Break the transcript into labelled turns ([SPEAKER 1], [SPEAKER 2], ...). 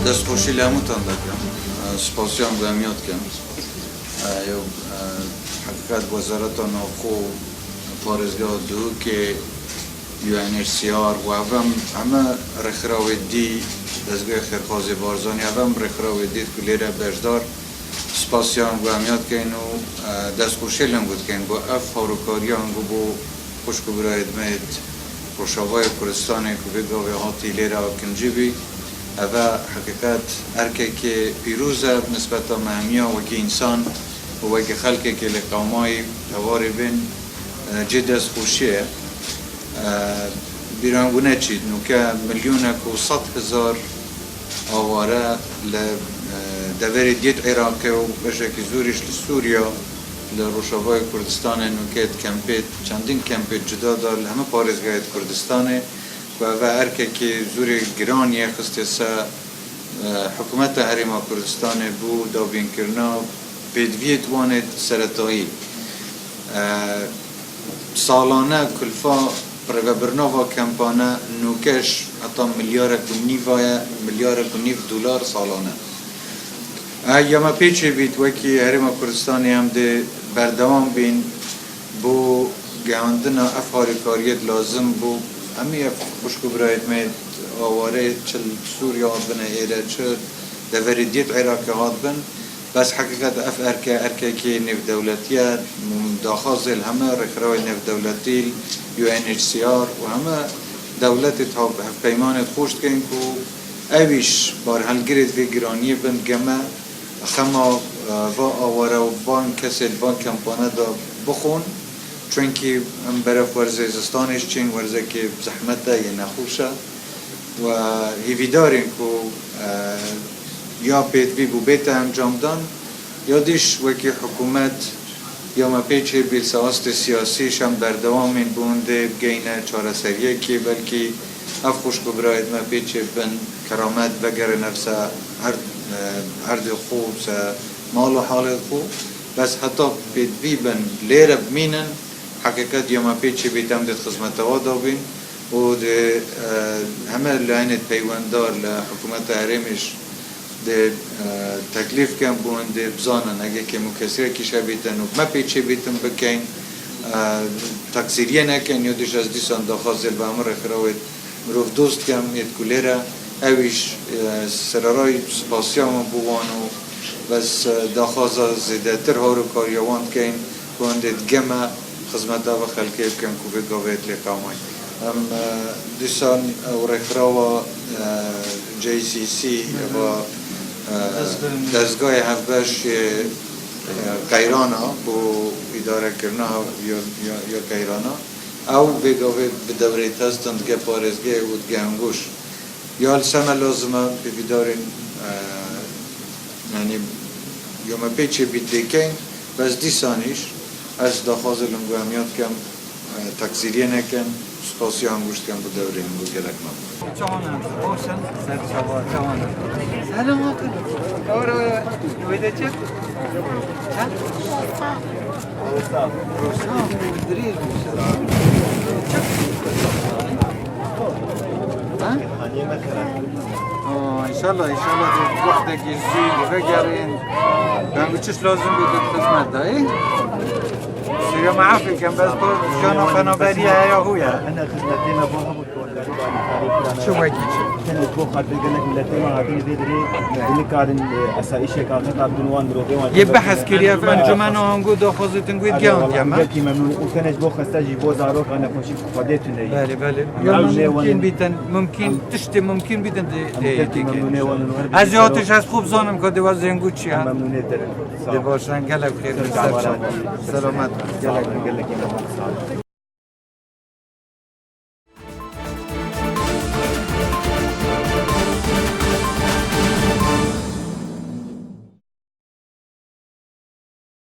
[SPEAKER 1] دستخوشی لاموتان دکم سپاسیان گامیات کم یا حقیقت وزارت ناخو پارزگاه دو که UNHCR و همه رخراوی دی دستگاه خیرخوازی بارزانی همه رخراوی دی کلیره بجدار سپاسیان گامیات کن و دستخوشی لاموت کن با اف هاروکاریان با خوشکو برای دمید روشاوای کردستان که بگاوی هاتی لیره کنجیبی اوه حقیقت ارکه که پیروزه نسبت مهمیا و که انسان و که خلقه که لقومای تواری بین جد از خوشیه بیرانگونه چید نو که میلیونک و 100,000 آواره لدوری دیت عراقی و بشکی زوریش لسوریا لروشاوای کردستان نو که کمپیت چندین کمپیت جدا دار همه پارزگاه کردستانه و ارکه که زوری گرانیه خسته سا حکومت حریم کردستان بو دابین کرنا پیدویت واند سرطایی سالانه کلفا برنامه کمپانه نوکش حتی میلیارد و نیف دلار سالانه یما پیچه بید وکی حریم کردستانی هم ده بردوام بین بو گهاندن افهاری کاریت لازم بو امی خوشکو برایت مید آواره چل سوریا بنا ایره چل دوری دیت عراقی هات بن بس حقیقت اف ارکه که نف دولتیه داخازل همه رخراوی نف دولتی UNHCR و همه دولت تا پیمان خوشت کن که اویش بار هلگرید وی گرانی بند گمه خما و آواره و بان کسی بان کمپانه دا بخون چون که برف ورزه زستانش چین ورزه که زحمته یه نخوشه و هیویدارین که یا پیدوی بو بیت انجام دان یا دیش وکی حکومت یا ما پیچه بیل سواست سیاسیش هم بردوام این بونده بگینه چاره سریه که بلکه اف خوشکو براید ما پیچه بن کرامت بگر نفسه هر دل خوب سه مال و حال خوب بس حتی پیدوی بن لیر بمینن حقیقت یا ما پیچه بیتم دید خدمت وادا بین و ده همه لعنت پیوندار لحکومت حریمش ده تکلیف کم بونده بزانن اگه که مکسره کشه بیتن و ما پیچه بیتن بکن تقصیریه نکن یا دیش از دیسان داخازل به امر اخراوید مروف دوست کم اید کلیره اویش سرارای سپاسیام بوانو بس داخازا زیده تر هارو کاریوان کن بونده گمه خدمت و خلقه کم که بگاوید لقامای هم دیسان او رخراو JCC و دستگاه هفبش قیرانا بو اداره کرنا یا قیرانا او بگاوید به دوره تستند گه پارزگه و گه انگوش یا السمه لازمه ببیدارین یعنی یا ما پیچه بیدکین بس دیسانیش از داخاز لنگوهمیات کم تقصیریه نکن سپاسی انگوشت کم بود دوره انگو گرک نبود
[SPEAKER 2] چوانم باشن سر چوانم سلام کنید کارو نویده چه؟ چه؟ روسا دریج میشه انشالله وقتی که زی بگرین بهم چش لازم بود خدمت دایی؟ سيريا معافي كان بس كانوا فنابريا يا هويا
[SPEAKER 3] انا خدمتنا بوها بتقول
[SPEAKER 2] شو هيك
[SPEAKER 3] كانت بوخر بيقول لك ملتنا هذه بيدري اللي كان اسايشه كان قبل وان دروغي
[SPEAKER 2] يبحث كريا في انجمن وانجو داخوز تنقيد جاون ياما
[SPEAKER 3] كي ممنون وكانت بوخ استاجي بوزاروك انا كنت فديتني
[SPEAKER 2] بالي ممكن بيتن ممكن تشتي ممكن بيتن ازياتش از خوب زانم که دیواز زنگو چیه
[SPEAKER 3] ممنونیت
[SPEAKER 2] دارم دی باشن گلک خیر سلامت
[SPEAKER 3] قال لك